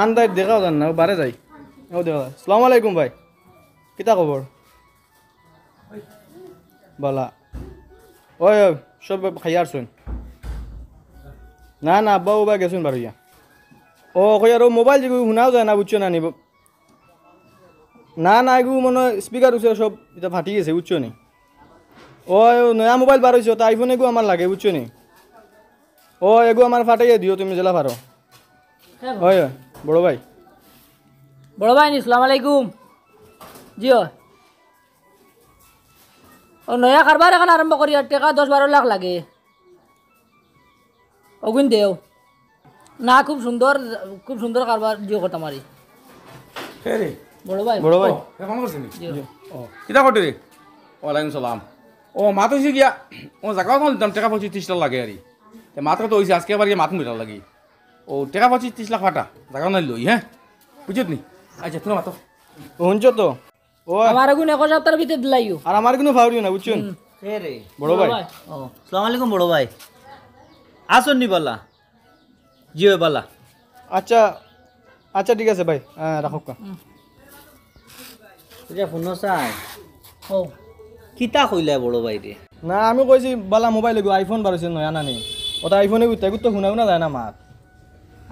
আন্দাজ দেখাও জান না বারে যাই ও দেখা আসসালামু আলাইকুম ভাই কিতা খবর বলা ওই সব খাই আসুন না না আব্বা বাবা গেছুন বারুইয়া ও কই আর মোবাইল যেগুলো শুনাও যায় না বুঝছো না নিব না না এগুলো মনে স্পিকার উঠছে সব এটা ফাটি গেছে বুঝছো নি ও নয়া মোবাইল বার হয়েছে তো আইফোন এগু আমার লাগে বুঝছো নি ও এগু আমার ফাটাইয়া দিও তুমি জেলা পারো হয় বড় ভাই আসসালামু আলাইকুম জিও ও নয়া কারবার এখন আরম্ভ করি আর টাকা 10-12 লাখ লাগে অগুন দেও না খুব সুন্দর কারবার জিও কথা মারি কে রে বড় ভাই ফোন করছিস ও কিতা করতে রে ওয়ালাইকুম সালাম ও মাত হইছে গিয়া ও জায়গা কোন দাম টাকা 25-30 লাখ লাগে আরি তে মাত্র তো হইছে আজকে আবার গিয়ে মাত মিটার লাগি ও টাকা 25-30 লাখ ফাটা জায়গা নাই লই হ্যাঁ বুঝত নি আচ্ছা তুমি মাতো শুনছো তো ও আমার আগুন 1 সপ্তাহের ভিতরে দিলাইও আর আমার কোনো ফাউরিও না বুঝছো কে রে বড় ভাই ও আসসালামু আলাইকুম বড় ভাই আসুন নি বলা জিও বলা আচ্ছা আচ্ছা ঠিক আছে ভাই হ্যাঁ রাখো কা তুই ফোন চাই ও কিতা কইলা বড় ভাই রে না আমি কইছি বালা মোবাইল এগু আইফোন বারছে নয়া না নি ওটা আইফোনে গুতে তো শুনাও না যায় না মাত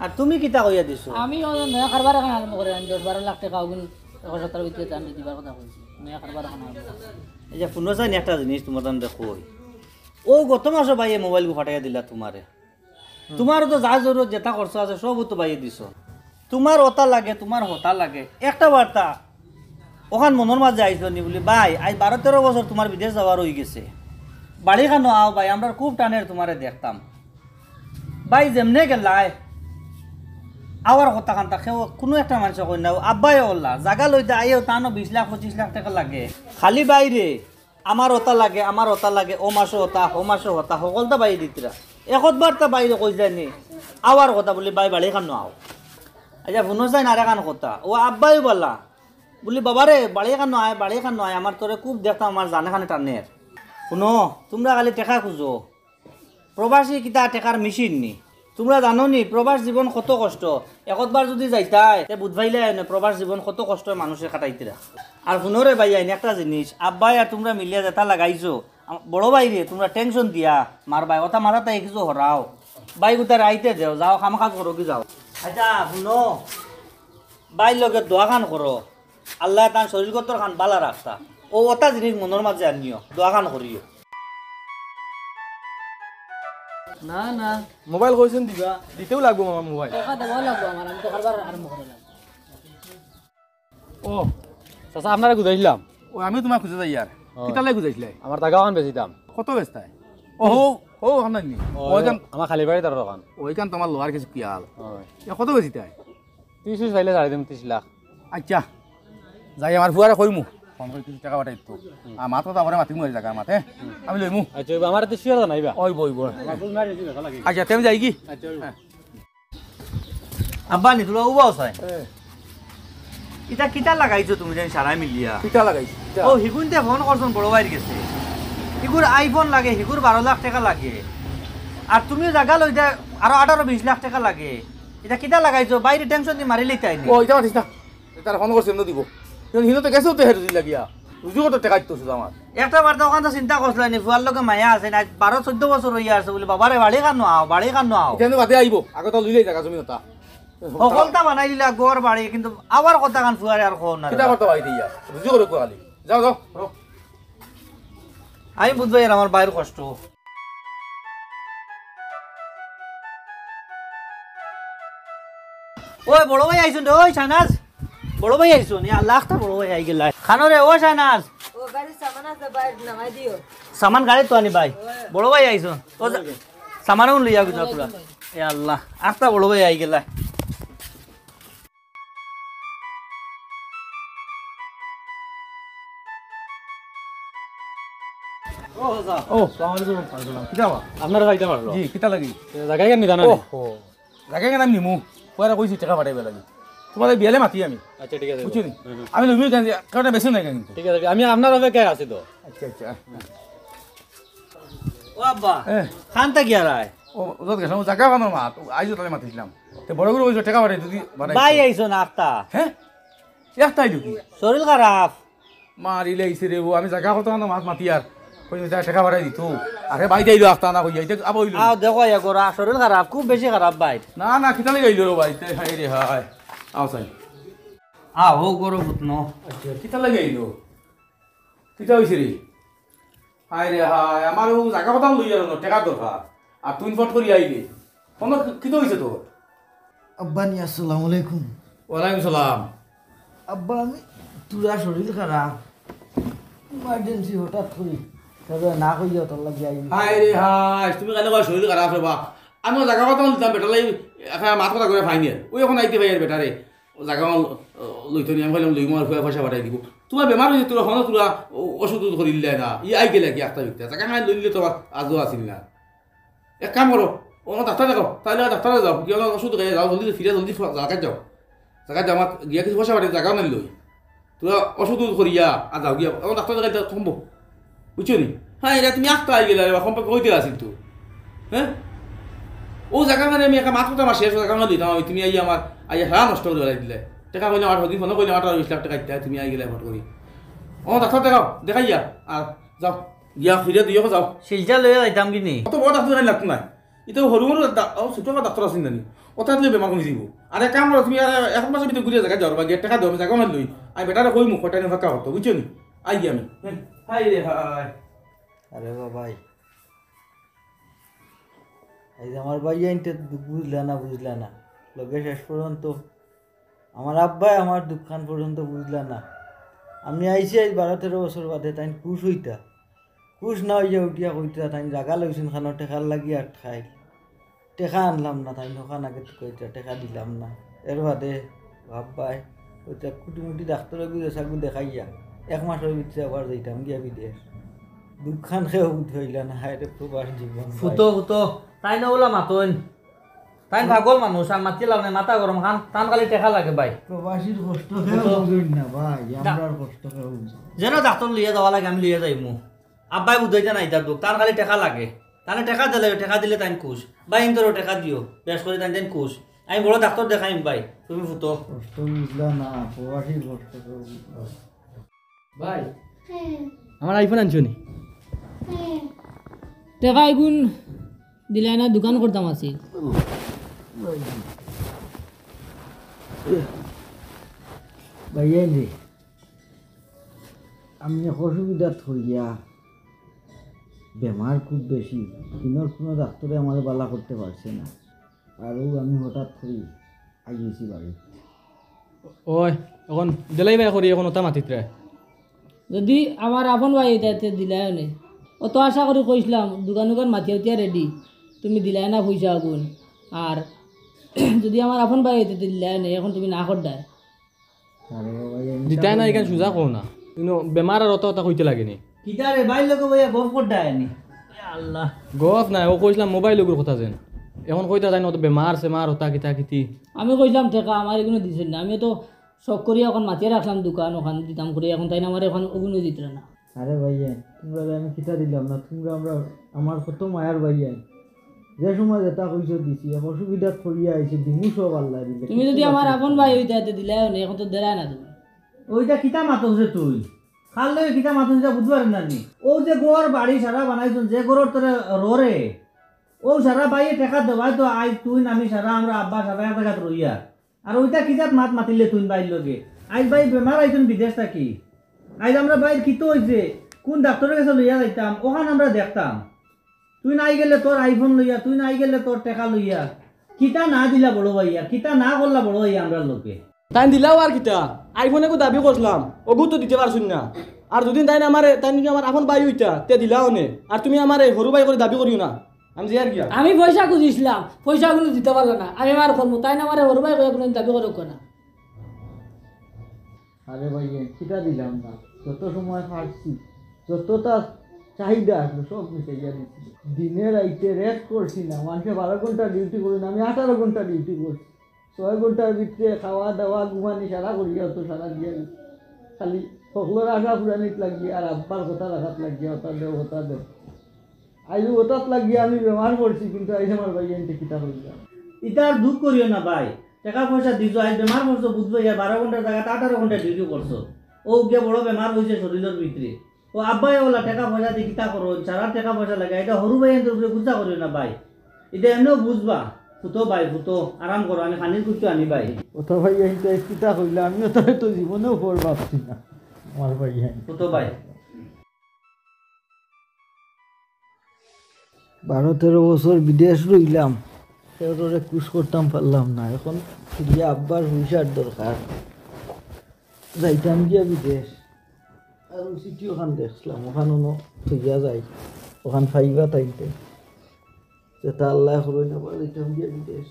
আর তুমি কিতা কইয়া দিছো আমি নয়া কারবার এখন আরম্ভ করে 10-12 লাখ টাকা অগুন 1 সপ্তাহের ভিতরে দাম দিবার কথা কইছি নয়া কারবার এখন আরম্ভ এই যে ফোন চাই একটা জিনিস তোমার তান কই ও গত মাসে ভাইয়ে মোবাইল ফাটাইয়া দিলা তোমারে তোমার তো যা জরুরত যেটা খরচ আছে সব তো বাইয়ে দিছো তোমার ওটা লাগে তোমার হতা লাগে একটা বার্তা ওখান মনের মাঝে আইসো নি বলি ভাই আজ 12-13 বছর তোমার বিদেশ যাওয়ার হয়ে গেছে বাড়ি খানো আও ভাই আমরা খুব টানের তোমারে দেখতাম ভাই যেমনে গেলাই আওয়ার কথা খান তাকে কোনো একটা মানুষ কই না আব্বাই ওল্লা জাগা লইতে আইও তানো 20 লাখ 25 লাখ টাকা লাগে খালি বাইরে আমার ওটা লাগে ও মাসে হতা সকলটা বাইরে দিতরা একতবার তা বাইরে কই যায়নি আওয়ার কথা বলি ভাই বাড়ি খানো আও আচ্ছা শুনো যাই না কান কথা ও আব্বাই বললা বলি বাবারে বাড়ি খানো আয় আমার তোরে খুব দেখতাম আমার জানে খানে টানের শুনো তোমরা খালি টেকা খুঁজো প্রবাসী কিতা টেকার মেশিন নি তোমরা জানো নি প্রবাস জীবন কত কষ্ট একতবার যদি যাইতাই তে বুধবাইলে প্রবাস জীবন কত কষ্ট মানুষের কাটাইতিরা আর শুনোরে ভাই আইন একটা জিনিস আব্বাই আর তোমরা মিলিয়া যেটা লাগাইছো বড় ভাই রে তোমরা টেনশন দিয়া মার ভাই ওটা মাথাতে কিছু হরাও ভাই গোটার আইতে দেও যাও খামাখা করো কি যাও আচ্ছা শুনো ভাই লগে দোয়া খান করো আল্লাহ তার শরীরগত খান বালা রাখতা ও ওটা জিনিস মনের মাঝে আনিও দোয়া খান করিও না না মোবাইল কইছেন দিবা দিতেও লাগবো আমার মোবাইল টাকা দেওয়া লাগবে আমার আমি তো কারবার আরম্ভ করে ও চাচা আপনারা গুজাইছিলাম ও আমি তোমার খুঁজে যাই আর কিতা লাগে বুঝাইছিলে আমার জায়গাখান বেশি দাম কত বেস্তায় ও হো হো হানাই নি ওইখান আমার খালি বাড়ি তার দোকান ওইখান তোমার লোহার কিছু কি হাল কত বেশি তাই 30 চাইলে 30 লাখ আচ্ছা যাই আমার ফুয়ারে কইমু ফোন করে কিছু টাকা পাঠাই তো আর মাত্র তো আমার মাতিমু এই জায়গা মাতে আমি লইমু আচ্ছা আমার তো শিওর নাইবা ওই বই বই আচ্ছা তুমি যাই কি আব্বা নি তোরা উবাও চাই এটা কিতা লাগাইছো তুমি জানি সারাই মিলিয়া কিতা লাগাইছি ও হিগুনতে ফোন করছন বড় ভাইয়ের গেছে হিগুর আইফোন লাগে হিগুর 12 লাখ টাকা লাগে আর তুমি জায়গা লইতে আরো 18-20 লাখ টাকা লাগে এটা কিতা লাগাইছো বাইরে টেনশন দি মারি লইতে আইনি ও এটা মাতিস না তার ফোন করছেন ন দিব হিনো তো গেছেও তো হেরু দিলা গিয়া রুজু কত টাকা দিতো শুধু আমার একটা বার দোকান তো চিন্তা করছিলেন ফুয়ার লগে মায়া আছে না 12-14 বছর হইয়া আছে বলে বাবারে বাড়ি কানো আও এটা বাদে আইব আগে তো লইলেই জায়গা জমি ওটা সকলটা বানাই দিলা গড় বাড়ি কিন্তু আবার কথা কান ফুয়ারে আর কোন না কিতা করতে পারি দিয়া রুজু করে কোয়ালি যাও যাও আমি বুঝবাই আর আমার বাইরের কষ্ট ওই বড় ভাই আইছুন রে ওই শাহনাজ বড় ভাই আইছুন ইয়া লাখটা বড় ভাই আই গেল খানো রে ও শাহনাজ ও গাড়ি সামান আছে বাইরে নামাই দিও সামান গাড়ি তো আনি ভাই বড় ভাই আইছুন ও সামানও লইয়া গেছ তোরা এ আল্লাহ আখটা বড় ভাই আই গেল ও আসসালামু আলাইকুম কিতা বা আপনারা যাইতে পারলো জি কিতা লাগি জায়গা কেন নিদানা ও জায়গা কেন আমি নিমু পরে কইছি টাকা পাঠাইবে লাগি তোমার বিয়ালে মাতি আমি আচ্ছা ঠিক আছে বুঝছি আমি লইবি কেন কারণে বেশি নাই কিন্তু ঠিক আছে আমি আপনার অপেক্ষায় আছি তো আচ্ছা আচ্ছা ও আব্বা খানটা গিয়া রায় ও ওদের গেছিলাম জায়গা বানোর মা আইজো তাহলে মাতিছিলাম তে বড় করে বলছো টাকা বাড়াই যদি বাড়াই ভাই আইছো না আফতা হ্যাঁ একটাই ঢুকি শরীর খারাপ মারিলে আইছে রে ও আমি জায়গা কত না মাছ মাতি আর কই টাকা বাড়াই দিত আরে বাইতে আইলো আস্তা না কইয়া এটা আবো হইলো আও দেখো ইয়া করা শরীর খারাপ খুব বেশি খারাপ ভাই না না কিতা লাগি আইলো রে বাইতে হাই রে হাই আও সাই আও করো পুতনো আচ্ছা কিতা লাগি আইলো কিতা হইছে রে হাই রে হাই আমার ও জায়গা কথা লই আর টাকা দরকার আর তুই ফট করি আইলে কোন কিতা হইছে তোর আব্বানি আসসালামু আলাইকুম। ওয়ালাইকুম সালাম আব্বা আমি তুরা শরীর খারাপ ইমার্জেন্সি হঠাৎ করি তবে না কইয়া তোর লাগি আইবি। হাই রে হাই তুমি কেন কয় শরীর খারাপ রে বা আমি জায়গা কথা দিতাম বেটা লাই এখন মাথা কথা করে ফাইনি ওই এখন আইতে ভাই আর বেটারে জায়গা লইতো নি আমি কইলাম লই মার পয়সা পাঠাই দিব তোমার বেমার হয়েছে তোরা হন তোরা ওষুধ করিলে না ই আই গেলে কি একটা বিকতে জায়গা খাই লইলে তো আজও আসিল না এক কাম করো ও ডাক্তার দেখো তাহলে ডাক্তারে যাও কি ওষুধ খাই যাও জলদি ফিরে জলদি জায়গায় যাও আমার গিয়া কিছু পয়সা পাঠাই জায়গাও নাই লই তোরা ওষুধ করিয়া আর যাও গিয়া ও ডাক্তার দেখাই সম্ভব বুঝছো নি হ্যাঁ এটা তুমি একটা আই গেলে সম্পর্ক হইতে আসিল তো হ্যাঁ ও জায়গা মানে আমি একটা মাত্র আমার শেষ জায়গা দিতাম আমি তুমি আই আমার আই হ্যাঁ নষ্ট করে বেড়াই দিলে টাকা কইলে আমার হদিন ফোন কইলে 18-20 লাখ টাকা দিতে তুমি আই গেলে ফট করি ও ডাক্তার দেখাও দেখাইয়া আর যাও গিয়া ফিরে দিও যাও শিলচা লইয়া যাইতাম কিনি অত বড় ডাক্তার দেখাই লাগতো না এটা সরু সরু ছোট ডাক্তার আছিল জানি ওটা দিলে বেমার কমি যাব আর এক কাম করো তুমি আর এক মাসের ভিতরে ঘুরে জায়গা যাও বা গেট টাকা দেবো জায়গা মার লই আমি বেটারে কই মুখ ফটাই ফাঁকা হতো বুঝছো নি আই গিয়া আমি হাই রে হাই আরে বাবাই এই যে আমার ভাই আইনতে বুঝলা না লগে শেষ পর্যন্ত আমার আব্বাই আমার দুঃখান পর্যন্ত বুঝলা না আমি আইছি আজ 12-13 বছর বাদে তাই খুশ হইতা খুশ না হইয়া উঠিয়া কইতা তাই জাগা লইছেন খানো টেকার লাগি আর খাই টেকা আনলাম না তাই ওখান আগে কইতা টেকা দিলাম না এর বাদে ভাববাই কইতা কুটিমুটি ডাক্তারে গুলো সাগু দেখাইয়া 1 মাসের ভিতরে আবার যাইতাম গিয়া বিদেশ দুঃখান খেয়ে উঠ হইলা না হায় রে প্রবাস জীবন ফুটো ফুটো তাই না ওলা মাতন তাই ভাগল মানুষ আর মাতি লাভ নাই মাথা গরম খান টান খালি টেকা লাগে ভাই প্রবাসীর কষ্ট খেয়ে বুঝুন না ভাই আমরার কষ্ট খেয়ে বুঝুন যেন ডাক্তার লিয়ে যাওয়া লাগে আমি লিয়ে যাইমু আব্বাই বুঝাইতে নাই তার দুঃখ তার খালি টেকা লাগে তাহলে টেকা দিলে তাই খুশ ভাই ইন্তরও টেকা দিও বেশ করে তাই খুশ আমি বড় ডাক্তার দেখাইম ভাই তুমি ফুটো কষ্ট বুঝলা না প্রবাসীর কষ্ট খেয়ে বুঝলা ভাই আমার আইফোন আনছো নি টাকা এগুন দিলাই না দোকান করতাম আছে ভাইয়া রে আমি অসুবিধা থইয়া বেমার খুব বেশি দিনের কোনো ডাক্তারে আমার বালা করতে পারছে না আরও আমি হঠাৎ করি আইয়েছি বাড়ি ওই এখন দিলাই ভাই করি এখন ওটা মাতিত রে যদি আমার আপন ভাই এটাতে দিলাই নে অত আশা করে কইছিলাম দোকান মাথিয়া উঠিয়া রেডি তুমি দিলাই না পয়সা আগুন আর যদি আমার আপন ভাই এটাতে দিলাই নে এখন তুমি না করদায় আরে ভাই আমি দিতাই না এখানে সোজা কও না কিন্তু বেমার আর অত কইতে লাগে নি কিটা রে ভাই লোক ভাইয়া গপ করদায় নি আল্লাহ গপ নাই ও কইছিলাম মোবাইল লোকের কথা যেন এখন কইতা যায় না অত বেমার সেমার হতা কিতা কিতি আমি কইলাম টাকা আমার এগুলো দিছেন না আমি তো শখ করিয়া এখন মাতিয়ে রাখলাম দোকান ওখানে দিতাম করে এখন তাই না আমার এখন ওগুলো দিত না আরে ভাইয়া তোমরা আমি কিতা দিলাম না তোমরা আমার কত মায়ার ভাইয়া যে সময় যেটা কইছো দিছি অসুবিধা করিয়া আইছি দিমু সব আল্লাহ দিলে তুমি যদি আমার আপন ভাই হইতে দিলাই নে এখন তো দেরাই না তুমি ওইটা কিতা মাতছে তুই খালে কিতা মাতছে বুঝবার না নি ও যে গোর বাড়ি সারা বানাইছন যে গোর তোরে ররে ও সারা বাইয়ে টাকা দেওয়াই তো আই তুই আমি সারা আমরা আব্বা সারা টাকা রইয়া আর ওইটা কিতাত মাতিলে তুই বাইর লগে আইজ ভাই বেমার আইছন বিদেশ থাকি আইজ আমরা বাইর কিতো হইছে কোন ডাক্তারের কাছে লইয়া যাইতাম ওখান আমরা দেখতাম তুই নাই গেলে তোর আইফোন লইয়া তুই নাই গেলে তোর টাকা লইয়া কিতা না দিলা বড় ভাইয়া কিতা না করলা বড় ভাইয়া আমরা লোকে তাই দিলাও আর কিতা আইফোনে কো দাবি করলাম ওগু তো দিতে পারছুন না আর যদি তাই না আমারে তাই যদি আমার আপন ভাই হইতা তে দিলাও নে আর তুমি আমারে সরু ভাই করে দাবি করিও না আমি যে আর গিয়া আমি পয়সা খুঁজিছিলাম পয়সাগুলো দিতে পারলো না আমি আমার করবো তাই না আমার ওর ভাই কোনো দাবি করুক না আরে ভাইয়া কিতা দিলাম না যত সময় ফাটছি যতটা চাহিদা আসলো সব মিটাইয়া দিচ্ছি দিনের আইতে রেস্ট করছি না মানুষে 12 ঘন্টা ডিউটি করি না আমি 18 ঘন্টা ডিউটি করছি 6 ঘন্টার ভিতরে খাওয়া দাওয়া ঘুমানি সারা করিয়া তো সারা দিয়ে খালি সকলের আশা পুরানিত লাগিয়ে আর আব্বার কথা রাখাত লাগিয়ে হতা দেব আইজু ওটাত লাগিয়ে আমি বেমার করছি কিন্তু আইসে আমার ভাই এনতে কিতা হইলাম এটা আর দুঃখ করিও না ভাই টাকা পয়সা দিছো আজ বেমার করছো বুঝবো ইয়া 12 ঘন্টার জায়গা 18 ঘন্টা ডিউটি করছো ও গিয়ে বড় বেমার হয়েছে শরীরের ভিতরে ও আব্বাই ওলা টাকা পয়সা দিয়ে কিতা করো সারা টাকা পয়সা লাগে এটা হরু ভাই এর উপরে গুছা করিও না ভাই এটা এমনিও বুঝবা ফুটো ভাই ফুটো আরাম করো আমি খানির কুচু আনি ভাই ওটা ভাই আইনটা কিতা কইলা আমিও তো জীবনেও পর ভাবছি না আমার ভাই আইন ফুটো ভাই 12-13 বছর বিদেশ রইলাম সেওরে কুশ করতাম পারলাম না এখন ফিরিয়া আব্বার পয়সার দরকার যাইতাম গিয়া বিদেশ আর সিটি ওখান দেখলাম ওখানও থইয়া যাই ওখান ফাইবা তাইতে যেটা আল্লাহ করই না বলে যাইতাম গিয়া বিদেশ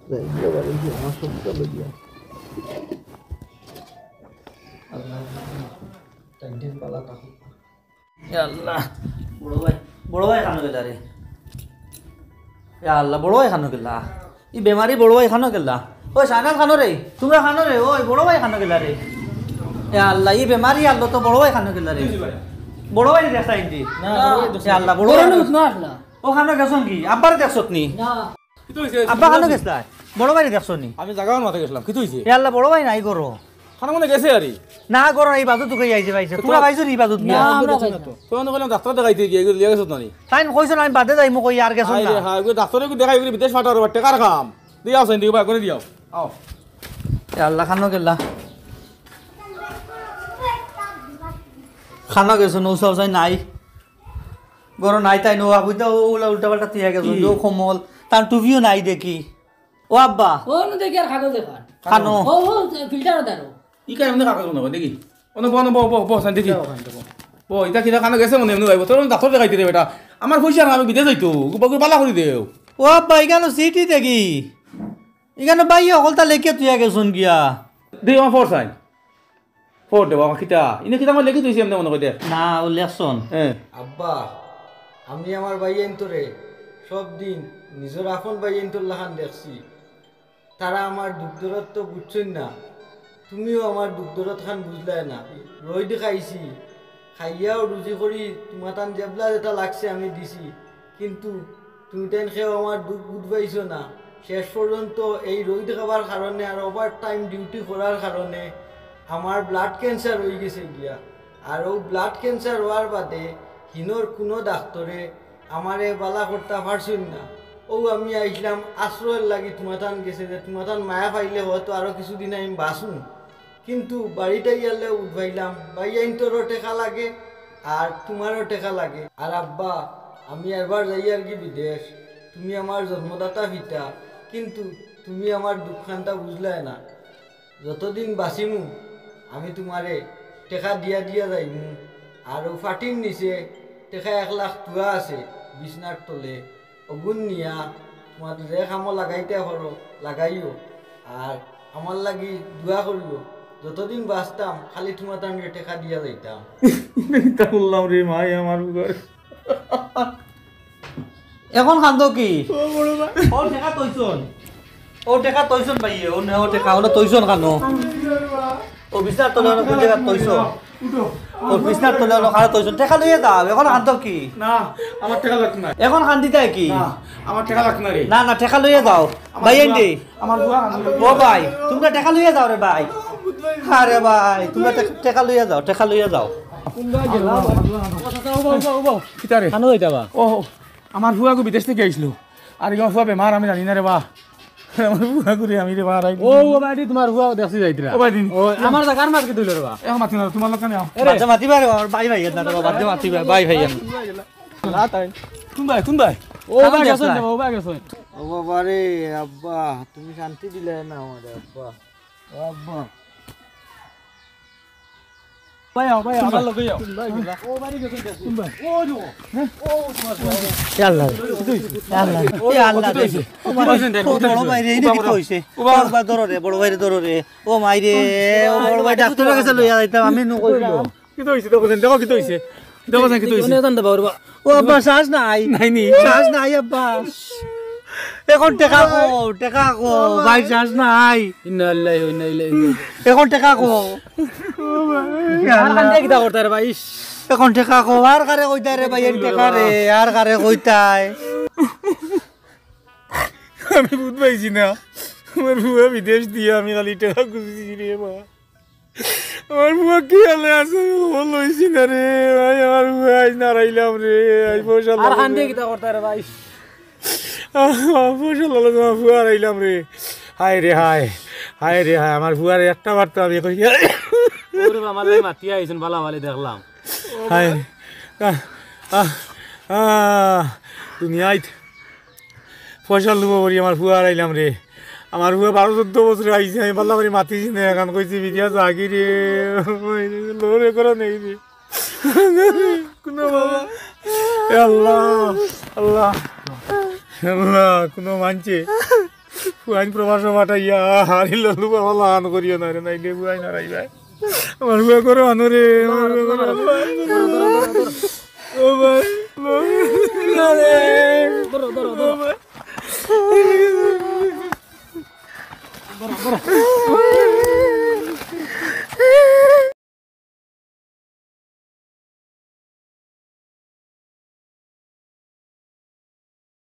যাই গিয়া বাড়ি গিয়া আমার সবটা লইয়া আল্লাহ টাইটেন পালা থাকুক আল্লাহ বড় ভাই খানো গেলা রে আল্লাহ বড় ভাই খানো গেলা ই বেমারি বড় ভাই খানো গেলা ওই সানাল খানো রে তোমরা খানো রে ওই বড় ভাই খানো গেলা রে আল্লাহ ই বেমারি আল্লাহ তো বড় ভাই খানো গেলা রে বড় ভাই দেখা ইন্দি আল্লাহ বড় ভাই আসলা ও খানো গেছন কি আব্বার দেখছত নি না কিতো হইছে আব্বা খানো গেছলা বড় ভাই দেখছ নি আমি জাগার মাথা গেছিলাম কিতো হইছে আল্লাহ বড় ভাই নাই করো খানা মনে গেছে আরে না করো এই বাজু তুই আইছে ভাইছে তোমরা ভাইছো নি বাজু না আমরা খাই না। তো অন্য কইলাম ডাক্তার দেখাইতে গিয়ে এগুলো লিয়ে গেছত না নি তাই কইছো আমি বাদে যাই মো কই আর গেছন আরে না হ্যাঁ এগুলো ডাক্তারে দেখাই এগুলো বিদেশ পাঠার টাকার কাম দিয়াও সেন দিও ভাই করে দিও আও আল্লাহ খানো গেলা খানা গেছো নৌ সাউ নাই গরো নাই তাই নো আবুইতা ওলা উল্টা পাল্টা তুইয়া গেছো ও কমল তার টুপিও নাই দেখি ও আব্বা ও না দেখি আর কাগজ দেখান খানো ও ফিল্টার দাও ই কাই এমনি কাগজ না দেখি অন্য বন বো সেন দেখি বো এটা কিনা খানা গেছে মনে এমনি ভাইব তোর ডাক্তার দেখাইতে রে বেটা আমার পয়সা না আমি বিদেশ যাইতো বাকি পালা করে দেও ও আব্বা এখানে সিটি দেখি এখানে বাই অকলতা লেখে তুইয়া গেছন গিয়া দে আমার ফোর সাইন ফোর দেব আমার কিতা ইনে কিতা আমার লেখি তুইছি এমনি মনে কই দে না ও লেখছন হ্যাঁ আব্বা আমি আমার ভাইয়েন তোরে সব দিন নিজের আপন ভাইয়েন তোর লাখান দেখছি তারা আমার দুঃখ দরদ তো বুঝছেন না তুমিও আমার দুঃখ দরদ খান বুঝলাই না রই দেখাইছি খাইয়াও রুজি করি তোমার তান জেবলা যেটা লাগছে আমি দিছি কিন্তু তুমি তাই খেয়েও আমার দুঃখ বুঝবাইছো না শেষ পর্যন্ত এই রই দেখাবার কারণে আর ওভার টাইম ডিউটি করার কারণে আমার ব্লাড ক্যান্সার হয়ে গেছে গিয়া আর ও ব্লাড ক্যান্সার হওয়ার বাদে হিনোর কোনো ডাক্তরে আমারে বালা করতে পারছেন না ও আমি আইসলাম আশ্রয়ের লাগি তোমাতান গেছে যে তোমাতান মায়া পাইলে হয়তো আরও কিছুদিন আমি বাঁচুন কিন্তু বাড়িতে ইয়ালে উঠবাইলাম ভাই আইন তোরও টেকা লাগে আর তোমারও টেকা লাগে আর আব্বা আমি একবার যাই আর কি বিদেশ তুমি আমার জন্মদাতা পিতা কিন্তু তুমি আমার দুঃখানটা বুঝলাই না যতদিন বাঁচিমু আমি তোমারে টেকা দিয়া দিয়া যাইমু আর ফাটির নিচে টেকা 1 লাখ টুয়া আছে বিছনার তলে অগুন নিয়া তোমার যে কামো লাগাইতে পারো লাগাইও আর আমার লাগি দোয়া করিও যতদিন বাঁচতাম খালি তোমার তানকে টেকা দিয়া যাইতাম তা বললাম রে মাই আমার ঘর এখন খান্দ কি ও টেকা তৈছন ভাই ও টেকা ওনা তৈছন খানো ও বিছনার তলে ওনা টেকা তৈছন ও বিছনার তলে ওনা খানা তৈছন টেকা লইয়ে যাও এখন খান্দ কি না আমার টাকা লাগতো না এখন খান্দিতে কি না আমার টাকা লাগতো না রে না না টেকা লইয়ে যাও ভাই এন্ডি আমার বুয়া ও ভাই তোমরা টেকা লইয়ে যাও রে ভাই আরে ভাই তোমরা টেকা লইয়ে যাও কিতা রে খানো যাইতাবা ও আমার বুয়াগু বিদেশ থেকে আইছিল আর ইয়া ফুয়া বেমার আমি জানি না রে বা আমার বুয়াগু রে আমি রে বা রাই ও বাইদি তোমার হুয়া দেখছি যাইতরা ও ভাই দিন ও আমার জাগার মাছ কে তুইলো রে বা এ মাতি না তোমার লোক নাও বাচ্চা মাতিবা রে ভাই ভাই না বাচ্চা মাতিবা ভাই ভাই না তাই কোন ভাই ও বা গেছন ও বা গেছন ও বাবা রে আব্বা তুমি শান্তি দিলে না আমারে আব্বা ও আব্বা ভাই আমার লগে যাও ও বাড়ি গেছন কোন ভাই ও যো আল্লাহ বড় ভাই রে কি কইছে বড় ভাই রে ও মাই রে ও বড় ভাই ডাক্তারের কাছে লইয়া যাইতাম আমি ন কইলো কি তো হইছে দেখো কি তো হইছে ও আব্বা শ্বাস নাই শ্বাস নাই আব্বা এখন টেকা কো ভাই শ্বাস নাই ইন্না লিল্লাহি ওয়া ইন্না ইলাইহি এখন টেকা কো আর কান্দে কিটা করতে রে ভাই এখন টেকা কো আর কারে কইতা রে ভাই টেকা রে আর কারে কইতাই আমি বুঝ পাইছি না আমার বুয়া বিদেশ দিয়ে আমি খালি টাকা খুঁজছি রে মা আমার বুয়া কি হালে আছে ও লইছি না রে ভাই আমার বুয়া আজ নারাইলাম রে আজ পয়সা আর হান্ডে কিতা করতে রে ভাই পয়সা লালো তোমার বুয়া হারাইলাম রে হায় রে হায় হায় রে হায় আমার বুয়ার একটা বার্তা আমি কই ওরে আমার ভাই মাতিয়া আইছেন বালা বালি দেখলাম হায় দুনিয়ায় পয়সা লুবো বলি আমার বুয়া হারাইলাম রে আমার বুয়া 12-14 বছর আইছে আমি পাল্লা করে মাতিছি না এখন কইছি বিদিয়া জাগি রে লোরে করে নেই রে কোনো বাবা আল্লাহ আল্লাহ আল্লাহ কোনো মানছে ফুয়াইন প্রবাস পাঠাইয়া হারিল লুবা ভালো আন করিও না রে নাইলে বুয়াই না রাইবা আমার বুয়া করে আনো রে আমার বুয়া করে ও ভাই ধরো